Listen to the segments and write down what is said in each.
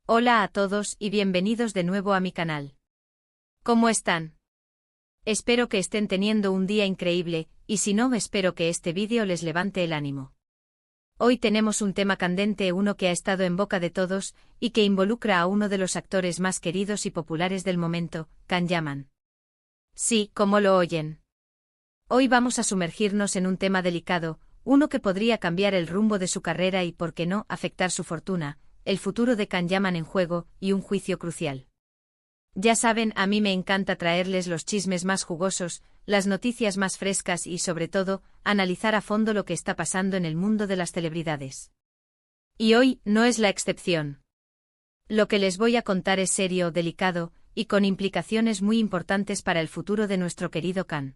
Hola a todos y bienvenidos de nuevo a mi canal. ¿Cómo están? Espero que estén teniendo un día increíble, y si no, espero que este vídeo les levante el ánimo. Hoy tenemos un tema candente, uno que ha estado en boca de todos, y que involucra a uno de los actores más queridos y populares del momento, Can Yaman. Sí, como lo oyen. Hoy vamos a sumergirnos en un tema delicado, uno que podría cambiar el rumbo de su carrera y, por qué no, afectar su fortuna, el futuro de Can Yaman en juego, y un juicio crucial. Ya saben, a mí me encanta traerles los chismes más jugosos, las noticias más frescas y, sobre todo, analizar a fondo lo que está pasando en el mundo de las celebridades. Y hoy no es la excepción. Lo que les voy a contar es serio, delicado, y con implicaciones muy importantes para el futuro de nuestro querido Can.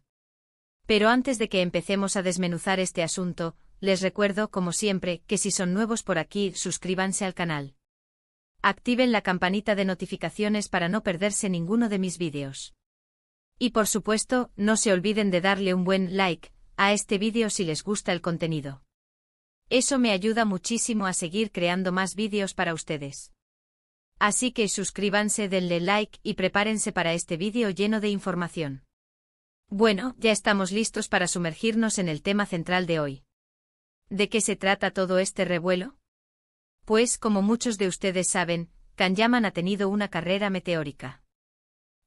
Pero antes de que empecemos a desmenuzar este asunto, les recuerdo, como siempre, que si son nuevos por aquí, suscríbanse al canal. Activen la campanita de notificaciones para no perderse ninguno de mis vídeos. Y por supuesto, no se olviden de darle un buen like a este vídeo si les gusta el contenido. Eso me ayuda muchísimo a seguir creando más vídeos para ustedes. Así que suscríbanse, denle like y prepárense para este vídeo lleno de información. Bueno, ya estamos listos para sumergirnos en el tema central de hoy. ¿De qué se trata todo este revuelo? Pues, como muchos de ustedes saben, Can Yaman ha tenido una carrera meteórica.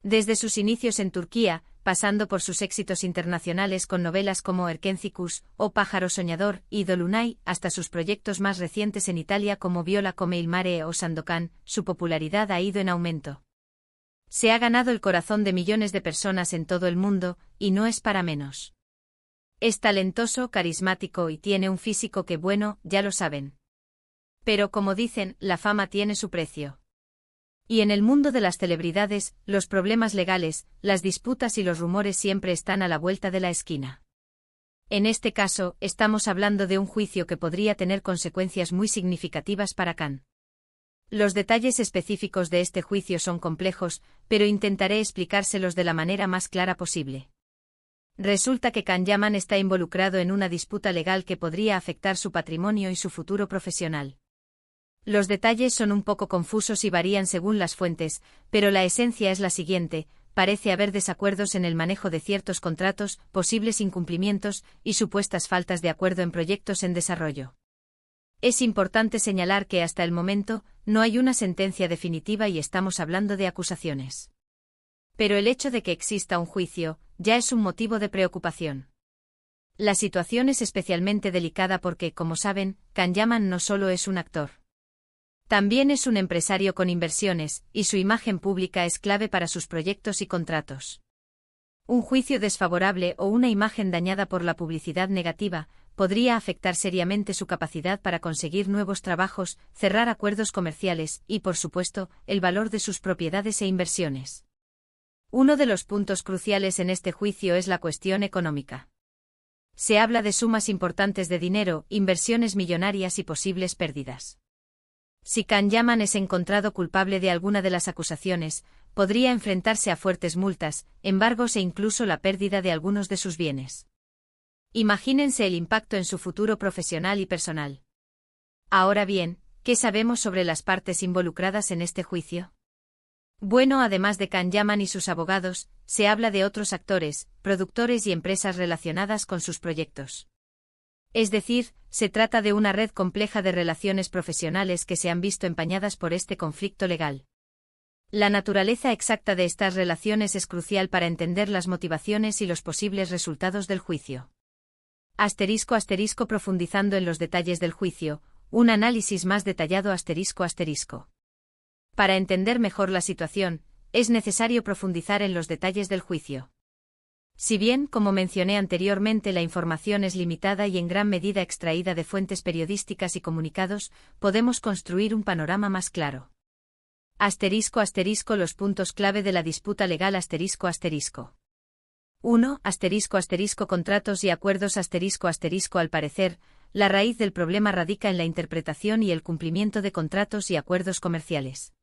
Desde sus inicios en Turquía, pasando por sus éxitos internacionales con novelas como Erkenci o Pájaro Soñador y Dolunay, hasta sus proyectos más recientes en Italia como Viola come il mare o Sandokan, su popularidad ha ido en aumento. Se ha ganado el corazón de millones de personas en todo el mundo, y no es para menos. Es talentoso, carismático y tiene un físico que, bueno, ya lo saben. Pero como dicen, la fama tiene su precio. Y en el mundo de las celebridades, los problemas legales, las disputas y los rumores siempre están a la vuelta de la esquina. En este caso, estamos hablando de un juicio que podría tener consecuencias muy significativas para Can. Los detalles específicos de este juicio son complejos, pero intentaré explicárselos de la manera más clara posible. Resulta que Can Yaman está involucrado en una disputa legal que podría afectar su patrimonio y su futuro profesional. Los detalles son un poco confusos y varían según las fuentes, pero la esencia es la siguiente: parece haber desacuerdos en el manejo de ciertos contratos, posibles incumplimientos y supuestas faltas de acuerdo en proyectos en desarrollo. Es importante señalar que hasta el momento no hay una sentencia definitiva y estamos hablando de acusaciones. Pero el hecho de que exista un juicio ya es un motivo de preocupación. La situación es especialmente delicada porque, como saben, Can Yaman no solo es un actor. También es un empresario con inversiones, y su imagen pública es clave para sus proyectos y contratos. Un juicio desfavorable o una imagen dañada por la publicidad negativa podría afectar seriamente su capacidad para conseguir nuevos trabajos, cerrar acuerdos comerciales y, por supuesto, el valor de sus propiedades e inversiones. Uno de los puntos cruciales en este juicio es la cuestión económica. Se habla de sumas importantes de dinero, inversiones millonarias y posibles pérdidas. Si Can Yaman es encontrado culpable de alguna de las acusaciones, podría enfrentarse a fuertes multas, embargos e incluso la pérdida de algunos de sus bienes. Imagínense el impacto en su futuro profesional y personal. Ahora bien, ¿qué sabemos sobre las partes involucradas en este juicio? Bueno, además de Can Yaman y sus abogados, se habla de otros actores, productores y empresas relacionadas con sus proyectos. Es decir, se trata de una red compleja de relaciones profesionales que se han visto empañadas por este conflicto legal. La naturaleza exacta de estas relaciones es crucial para entender las motivaciones y los posibles resultados del juicio. Profundizando en los detalles del juicio, un análisis más detallado. Para entender mejor la situación, es necesario profundizar en los detalles del juicio. Si bien, como mencioné anteriormente, la información es limitada y en gran medida extraída de fuentes periodísticas y comunicados, podemos construir un panorama más claro. Los puntos clave de la disputa legal. 1. Contratos y acuerdos. Al parecer, la raíz del problema radica en la interpretación y el cumplimiento de contratos y acuerdos comerciales.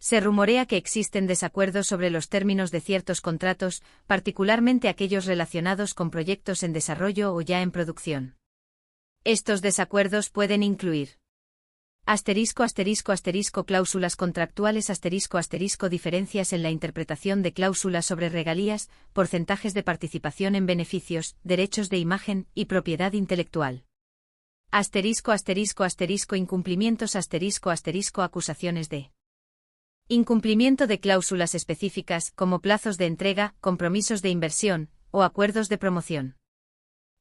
Se rumorea que existen desacuerdos sobre los términos de ciertos contratos, particularmente aquellos relacionados con proyectos en desarrollo o ya en producción. Estos desacuerdos pueden incluir Asterisco asterisco asterisco cláusulas contractuales asterisco asterisco diferencias en la interpretación de cláusulas sobre regalías, porcentajes de participación en beneficios, derechos de imagen y propiedad intelectual. Asterisco asterisco asterisco incumplimientos asterisco asterisco acusaciones de incumplimiento de cláusulas específicas como plazos de entrega, compromisos de inversión o acuerdos de promoción.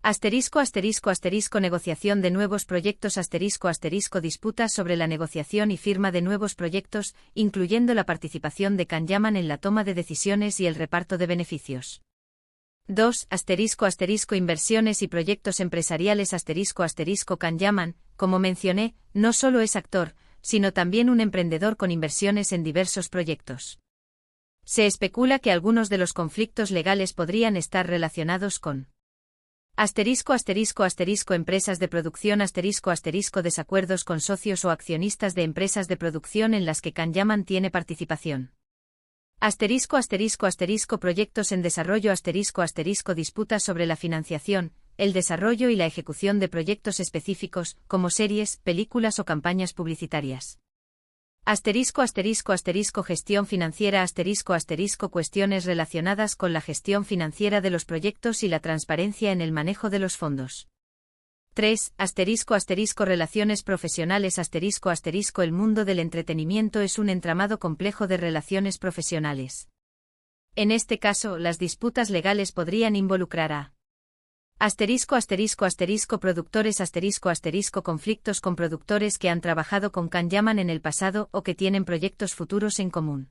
Asterisco asterisco asterisco negociación de nuevos proyectos asterisco asterisco disputas sobre la negociación y firma de nuevos proyectos, incluyendo la participación de Can-Yaman en la toma de decisiones y el reparto de beneficios. 2. Asterisco asterisco inversiones y proyectos empresariales asterisco asterisco Can-Yaman, como mencioné, no solo es actor, sino también un emprendedor con inversiones en diversos proyectos. Se especula que algunos de los conflictos legales podrían estar relacionados con asterisco asterisco asterisco empresas de producción asterisco asterisco desacuerdos con socios o accionistas de empresas de producción en las que Can-Yaman tiene participación. Asterisco asterisco asterisco proyectos en desarrollo asterisco asterisco disputas sobre la financiación, el desarrollo y la ejecución de proyectos específicos, como series, películas o campañas publicitarias. Asterisco asterisco asterisco gestión financiera asterisco asterisco cuestiones relacionadas con la gestión financiera de los proyectos y la transparencia en el manejo de los fondos. 3. Asterisco asterisco relaciones profesionales asterisco asterisco el mundo del entretenimiento es un entramado complejo de relaciones profesionales. En este caso, las disputas legales podrían involucrar a asterisco asterisco asterisco productores asterisco asterisco conflictos con productores que han trabajado con Can-Yaman en el pasado o que tienen proyectos futuros en común.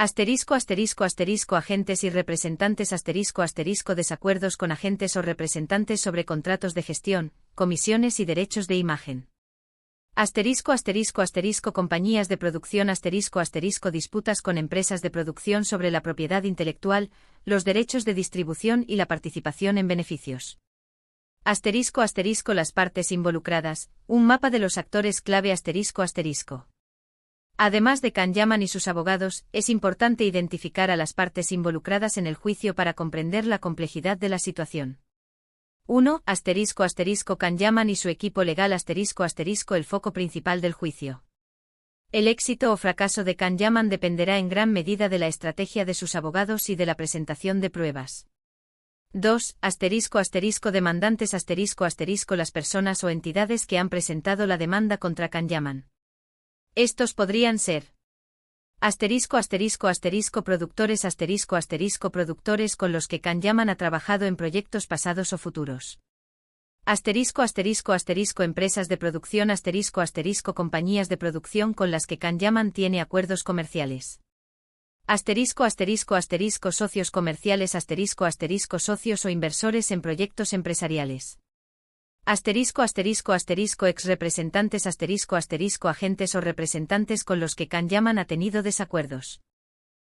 Asterisco asterisco asterisco agentes y representantes asterisco asterisco desacuerdos con agentes o representantes sobre contratos de gestión, comisiones y derechos de imagen. Asterisco asterisco asterisco compañías de producción asterisco asterisco disputas con empresas de producción sobre la propiedad intelectual, los derechos de distribución y la participación en beneficios. Asterisco asterisco las partes involucradas, un mapa de los actores clave asterisco asterisco. Además de Can-Yaman y sus abogados, es importante identificar a las partes involucradas en el juicio para comprender la complejidad de la situación. 1. Asterisco asterisco Can-Yaman y su equipo legal asterisco asterisco el foco principal del juicio. El éxito o fracaso de Can-Yaman dependerá en gran medida de la estrategia de sus abogados y de la presentación de pruebas. 2. Asterisco asterisco demandantes asterisco asterisco las personas o entidades que han presentado la demanda contra Can-Yaman. Estos podrían ser asterisco asterisco asterisco productores asterisco asterisco productores con los que Can-Yaman ha trabajado en proyectos pasados o futuros. Asterisco asterisco asterisco empresas de producción asterisco asterisco compañías de producción con las que Can-Yaman tiene acuerdos comerciales. Asterisco asterisco asterisco socios comerciales asterisco asterisco socios o inversores en proyectos empresariales. Asterisco asterisco asterisco ex representantes asterisco asterisco agentes o representantes con los que Can-Yaman ha tenido desacuerdos.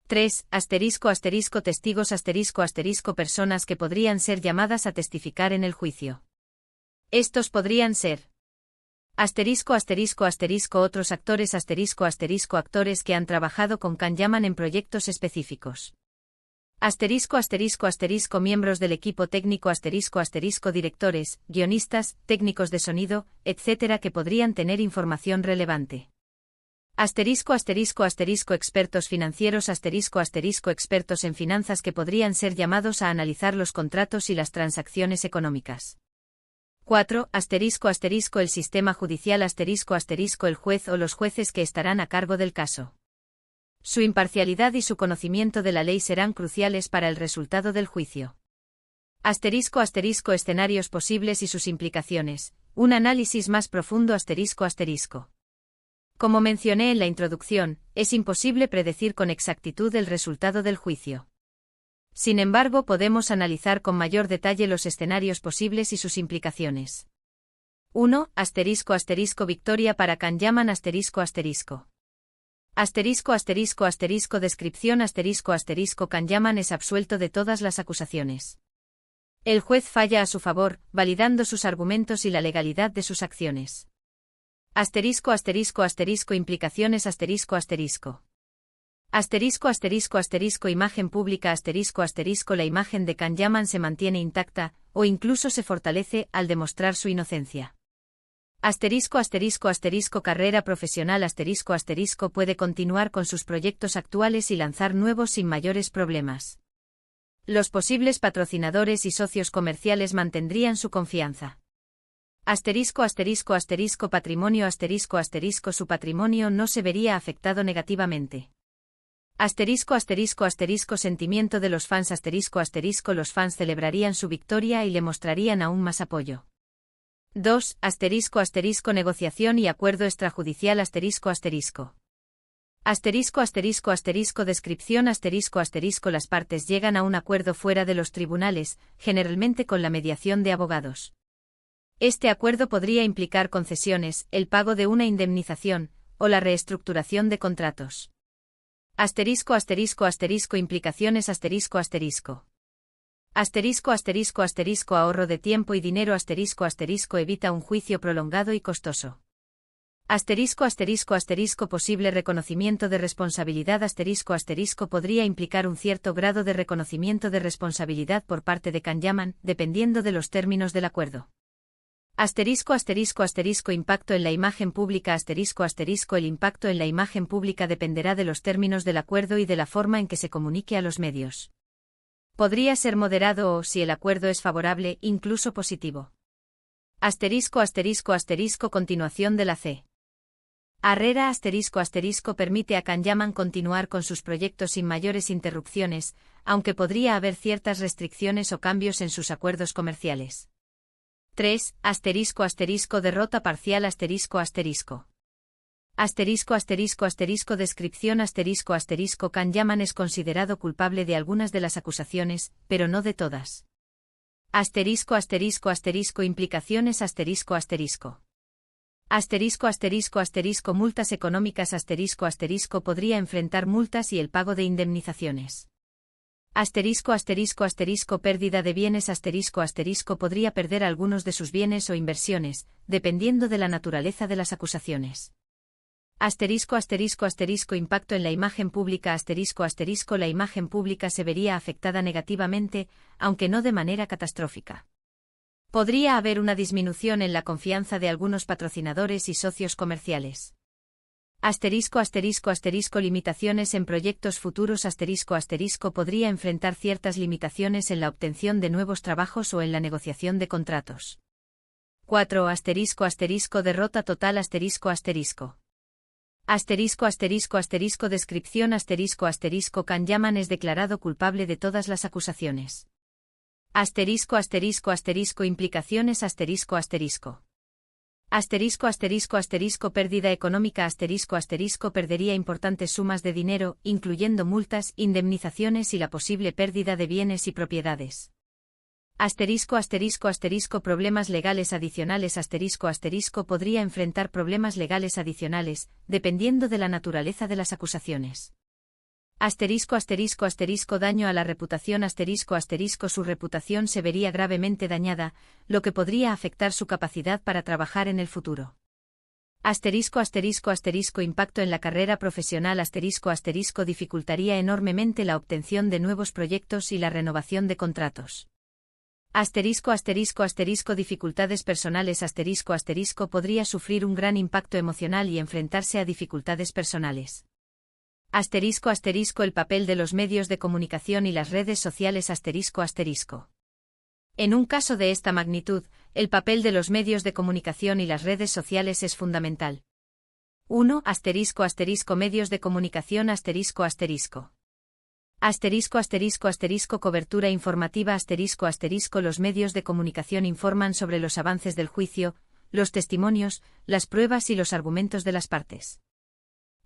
3. Asterisco asterisco testigos asterisco asterisco personas que podrían ser llamadas a testificar en el juicio. Estos podrían ser asterisco asterisco asterisco otros actores asterisco asterisco actores que han trabajado con Can-Yaman en proyectos específicos. Asterisco asterisco asterisco miembros del equipo técnico asterisco asterisco directores, guionistas, técnicos de sonido, etc. que podrían tener información relevante. Asterisco asterisco asterisco expertos financieros asterisco asterisco expertos en finanzas que podrían ser llamados a analizar los contratos y las transacciones económicas. 4. Asterisco asterisco el sistema judicial asterisco asterisco el juez o los jueces que estarán a cargo del caso. Su imparcialidad y su conocimiento de la ley serán cruciales para el resultado del juicio. Asterisco asterisco escenarios posibles y sus implicaciones, un análisis más profundo asterisco asterisco. Como mencioné en la introducción, es imposible predecir con exactitud el resultado del juicio. Sin embargo, podemos analizar con mayor detalle los escenarios posibles y sus implicaciones. 1. Asterisco asterisco victoria para Can-Yaman asterisco asterisco. Asterisco asterisco asterisco descripción asterisco asterisco Can-Yaman es absuelto de todas las acusaciones. El juez falla a su favor, validando sus argumentos y la legalidad de sus acciones. Asterisco asterisco asterisco implicaciones asterisco asterisco. Asterisco asterisco asterisco imagen pública asterisco asterisco la imagen de Can-Yaman se mantiene intacta, o incluso se fortalece al demostrar su inocencia. Asterisco asterisco asterisco carrera profesional asterisco asterisco puede continuar con sus proyectos actuales y lanzar nuevos sin mayores problemas. Los posibles patrocinadores y socios comerciales mantendrían su confianza. Asterisco asterisco asterisco patrimonio asterisco asterisco su patrimonio no se vería afectado negativamente. Asterisco asterisco asterisco sentimiento de los fans asterisco asterisco los fans celebrarían su victoria y le mostrarían aún más apoyo. 2. Asterisco asterisco negociación y acuerdo extrajudicial asterisco asterisco. Asterisco asterisco asterisco descripción asterisco asterisco las partes llegan a un acuerdo fuera de los tribunales, generalmente con la mediación de abogados. Este acuerdo podría implicar concesiones, el pago de una indemnización, o la reestructuración de contratos. Asterisco asterisco asterisco implicaciones asterisco asterisco. Asterisco asterisco asterisco ahorro de tiempo y dinero asterisco asterisco evita un juicio prolongado y costoso. Asterisco asterisco asterisco posible reconocimiento de responsabilidad asterisco asterisco podría implicar un cierto grado de reconocimiento de responsabilidad por parte de Can-Yaman, dependiendo de los términos del acuerdo. Asterisco asterisco asterisco impacto en la imagen pública asterisco asterisco el impacto en la imagen pública dependerá de los términos del acuerdo y de la forma en que se comunique a los medios. Podría ser moderado o, si el acuerdo es favorable, incluso positivo. Asterisco asterisco asterisco continuación de la C. Arrera asterisco asterisco permite a Can-Yaman continuar con sus proyectos sin mayores interrupciones, aunque podría haber ciertas restricciones o cambios en sus acuerdos comerciales. 3. Asterisco asterisco derrota parcial asterisco asterisco. Asterisco asterisco asterisco descripción asterisco asterisco Can-Yaman es considerado culpable de algunas de las acusaciones, pero no de todas. Asterisco asterisco asterisco implicaciones asterisco asterisco. Asterisco asterisco asterisco multas económicas asterisco asterisco podría enfrentar multas y el pago de indemnizaciones. Asterisco asterisco asterisco pérdida de bienes asterisco asterisco podría perder algunos de sus bienes o inversiones, dependiendo de la naturaleza de las acusaciones. Asterisco asterisco asterisco impacto en la imagen pública asterisco asterisco la imagen pública se vería afectada negativamente, aunque no de manera catastrófica. Podría haber una disminución en la confianza de algunos patrocinadores y socios comerciales. Asterisco asterisco asterisco limitaciones en proyectos futuros asterisco asterisco podría enfrentar ciertas limitaciones en la obtención de nuevos trabajos o en la negociación de contratos. 4. Asterisco asterisco derrota total asterisco asterisco. Asterisco asterisco asterisco descripción asterisco asterisco Can-Yaman es declarado culpable de todas las acusaciones. Asterisco asterisco asterisco implicaciones asterisco asterisco. Asterisco asterisco asterisco pérdida económica asterisco asterisco perdería importantes sumas de dinero, incluyendo multas, indemnizaciones y la posible pérdida de bienes y propiedades. Asterisco asterisco asterisco problemas legales adicionales asterisco asterisco podría enfrentar problemas legales adicionales, dependiendo de la naturaleza de las acusaciones. Asterisco asterisco asterisco daño a la reputación asterisco asterisco su reputación se vería gravemente dañada, lo que podría afectar su capacidad para trabajar en el futuro. Asterisco asterisco asterisco impacto en la carrera profesional asterisco asterisco dificultaría enormemente la obtención de nuevos proyectos y la renovación de contratos. Asterisco asterisco asterisco dificultades personales asterisco asterisco podría sufrir un gran impacto emocional y enfrentarse a dificultades personales. Asterisco asterisco el papel de los medios de comunicación y las redes sociales asterisco asterisco. En un caso de esta magnitud, el papel de los medios de comunicación y las redes sociales es fundamental. 1. Asterisco asterisco medios de comunicación asterisco asterisco. Asterisco asterisco asterisco cobertura informativa asterisco asterisco los medios de comunicación informan sobre los avances del juicio, los testimonios, las pruebas y los argumentos de las partes.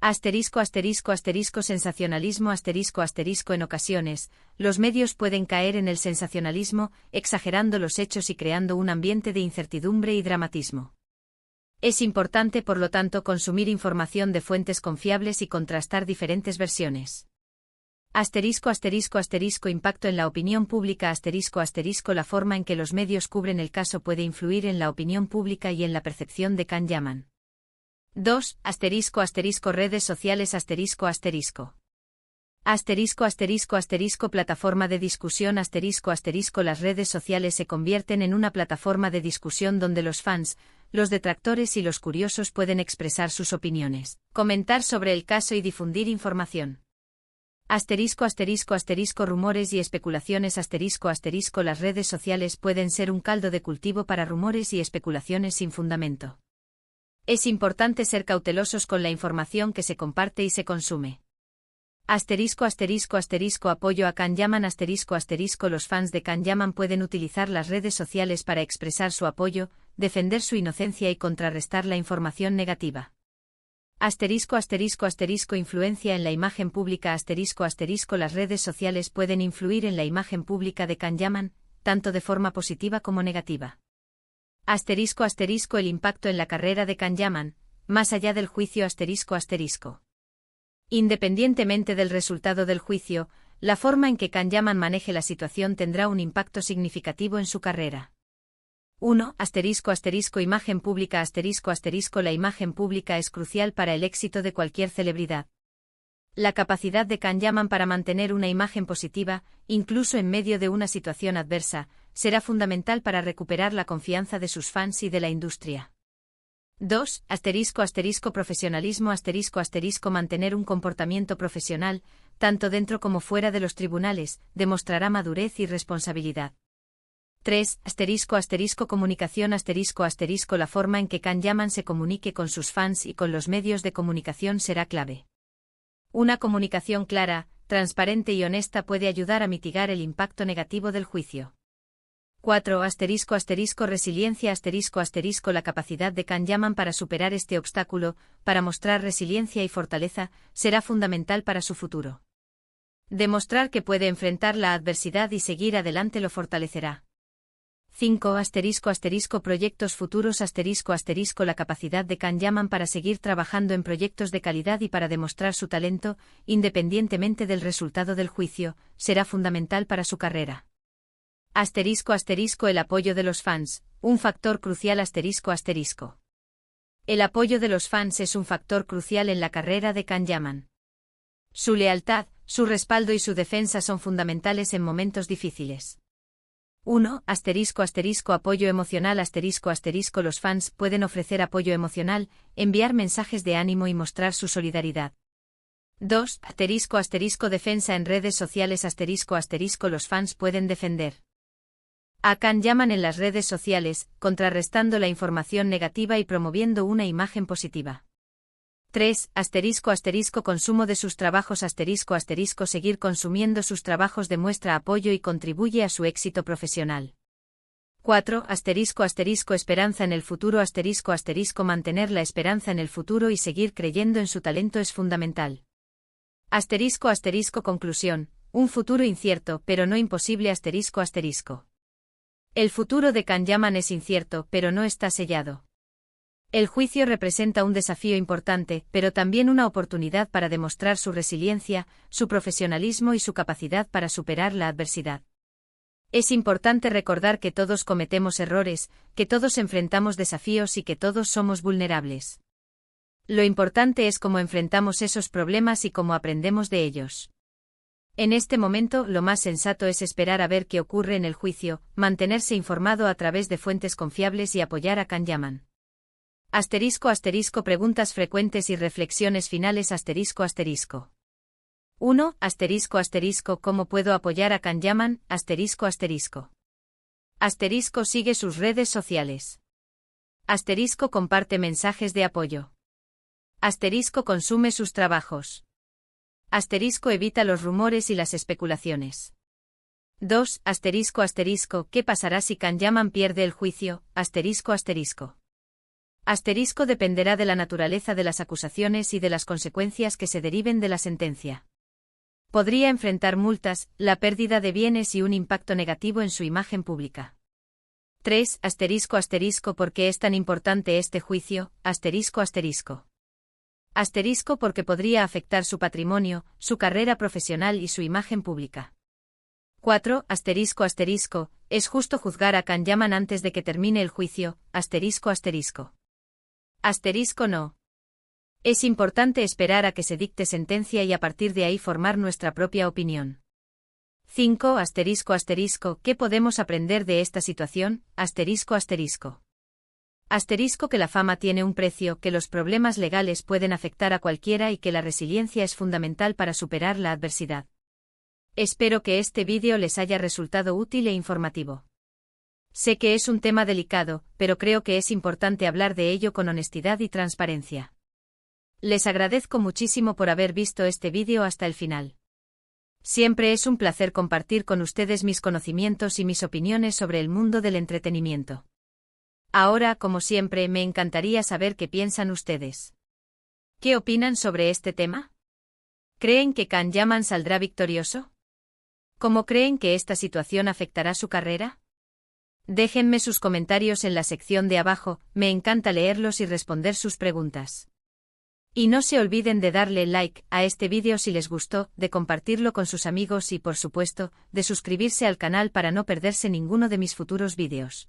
Asterisco asterisco asterisco sensacionalismo asterisco asterisco en ocasiones, los medios pueden caer en el sensacionalismo, exagerando los hechos y creando un ambiente de incertidumbre y dramatismo. Es importante por lo tanto consumir información de fuentes confiables y contrastar diferentes versiones. Asterisco asterisco asterisco impacto en la opinión pública asterisco asterisco la forma en que los medios cubren el caso puede influir en la opinión pública y en la percepción de Can-Yaman. 2. Asterisco asterisco redes sociales asterisco asterisco. Asterisco asterisco asterisco plataforma de discusión asterisco asterisco las redes sociales se convierten en una plataforma de discusión donde los fans, los detractores y los curiosos pueden expresar sus opiniones, comentar sobre el caso y difundir información. Asterisco asterisco asterisco rumores y especulaciones asterisco asterisco las redes sociales pueden ser un caldo de cultivo para rumores y especulaciones sin fundamento. Es importante ser cautelosos con la información que se comparte y se consume. Asterisco asterisco asterisco apoyo a Can Yaman asterisco asterisco los fans de Can Yaman pueden utilizar las redes sociales para expresar su apoyo, defender su inocencia y contrarrestar la información negativa. Asterisco asterisco asterisco influencia en la imagen pública asterisco asterisco las redes sociales pueden influir en la imagen pública de Can Yaman, tanto de forma positiva como negativa. Asterisco asterisco el impacto en la carrera de Can Yaman, más allá del juicio asterisco asterisco. Independientemente del resultado del juicio, la forma en que Can Yaman maneje la situación tendrá un impacto significativo en su carrera. 1. Asterisco asterisco imagen pública asterisco asterisco la imagen pública es crucial para el éxito de cualquier celebridad. La capacidad de Can Yaman para mantener una imagen positiva, incluso en medio de una situación adversa, será fundamental para recuperar la confianza de sus fans y de la industria. 2. Asterisco asterisco profesionalismo asterisco asterisco mantener un comportamiento profesional, tanto dentro como fuera de los tribunales, demostrará madurez y responsabilidad. 3. Asterisco asterisco comunicación asterisco asterisco la forma en que Can Yaman se comunique con sus fans y con los medios de comunicación será clave. Una comunicación clara, transparente y honesta puede ayudar a mitigar el impacto negativo del juicio. 4. Asterisco asterisco resiliencia asterisco asterisco la capacidad de Can Yaman para superar este obstáculo, para mostrar resiliencia y fortaleza, será fundamental para su futuro. Demostrar que puede enfrentar la adversidad y seguir adelante lo fortalecerá. 5. Asterisco asterisco proyectos futuros asterisco asterisco la capacidad de Can Yaman para seguir trabajando en proyectos de calidad y para demostrar su talento, independientemente del resultado del juicio, será fundamental para su carrera. Asterisco asterisco el apoyo de los fans, un factor crucial asterisco asterisco. El apoyo de los fans es un factor crucial en la carrera de Can Yaman. Su lealtad, su respaldo y su defensa son fundamentales en momentos difíciles. 1. Asterisco asterisco apoyo emocional asterisco asterisco los fans pueden ofrecer apoyo emocional, enviar mensajes de ánimo y mostrar su solidaridad. 2. Asterisco asterisco defensa en redes sociales asterisco asterisco los fans pueden defender a Can Yaman en las redes sociales, contrarrestando la información negativa y promoviendo una imagen positiva. 3. Asterisco asterisco consumo de sus trabajos asterisco asterisco seguir consumiendo sus trabajos demuestra apoyo y contribuye a su éxito profesional. 4. Asterisco asterisco esperanza en el futuro asterisco asterisco mantener la esperanza en el futuro y seguir creyendo en su talento es fundamental. Asterisco asterisco conclusión, un futuro incierto pero no imposible asterisco asterisco. El futuro de Can Yaman es incierto pero no está sellado. El juicio representa un desafío importante, pero también una oportunidad para demostrar su resiliencia, su profesionalismo y su capacidad para superar la adversidad. Es importante recordar que todos cometemos errores, que todos enfrentamos desafíos y que todos somos vulnerables. Lo importante es cómo enfrentamos esos problemas y cómo aprendemos de ellos. En este momento, lo más sensato es esperar a ver qué ocurre en el juicio, mantenerse informado a través de fuentes confiables y apoyar a Can Yaman. Asterisco asterisco preguntas frecuentes y reflexiones finales asterisco asterisco. 1. Asterisco asterisco ¿cómo puedo apoyar a Can Yaman? Asterisco asterisco. Asterisco sigue sus redes sociales. Asterisco comparte mensajes de apoyo. Asterisco consume sus trabajos. Asterisco evita los rumores y las especulaciones. 2. Asterisco asterisco ¿qué pasará si Can Yaman pierde el juicio? Asterisco asterisco. Asterisco dependerá de la naturaleza de las acusaciones y de las consecuencias que se deriven de la sentencia. Podría enfrentar multas, la pérdida de bienes y un impacto negativo en su imagen pública. 3. Asterisco asterisco ¿por qué es tan importante este juicio? Asterisco asterisco. Asterisco porque podría afectar su patrimonio, su carrera profesional y su imagen pública. 4. Asterisco asterisco, ¿es justo juzgar a Can Yaman antes de que termine el juicio? Asterisco asterisco. Asterisco no. Es importante esperar a que se dicte sentencia y a partir de ahí formar nuestra propia opinión. 5. Asterisco asterisco, ¿qué podemos aprender de esta situación? Asterisco asterisco. Asterisco que la fama tiene un precio, que los problemas legales pueden afectar a cualquiera y que la resiliencia es fundamental para superar la adversidad. Espero que este vídeo les haya resultado útil e informativo. Sé que es un tema delicado, pero creo que es importante hablar de ello con honestidad y transparencia. Les agradezco muchísimo por haber visto este vídeo hasta el final. Siempre es un placer compartir con ustedes mis conocimientos y mis opiniones sobre el mundo del entretenimiento. Ahora, como siempre, me encantaría saber qué piensan ustedes. ¿Qué opinan sobre este tema? ¿Creen que Can Yaman saldrá victorioso? ¿Cómo creen que esta situación afectará su carrera? Déjenme sus comentarios en la sección de abajo, me encanta leerlos y responder sus preguntas. Y no se olviden de darle like a este vídeo si les gustó, de compartirlo con sus amigos y, por supuesto, de suscribirse al canal para no perderse ninguno de mis futuros vídeos.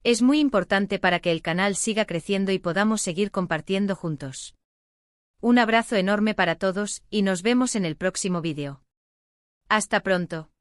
Es muy importante para que el canal siga creciendo y podamos seguir compartiendo juntos. Un abrazo enorme para todos y nos vemos en el próximo vídeo. Hasta pronto.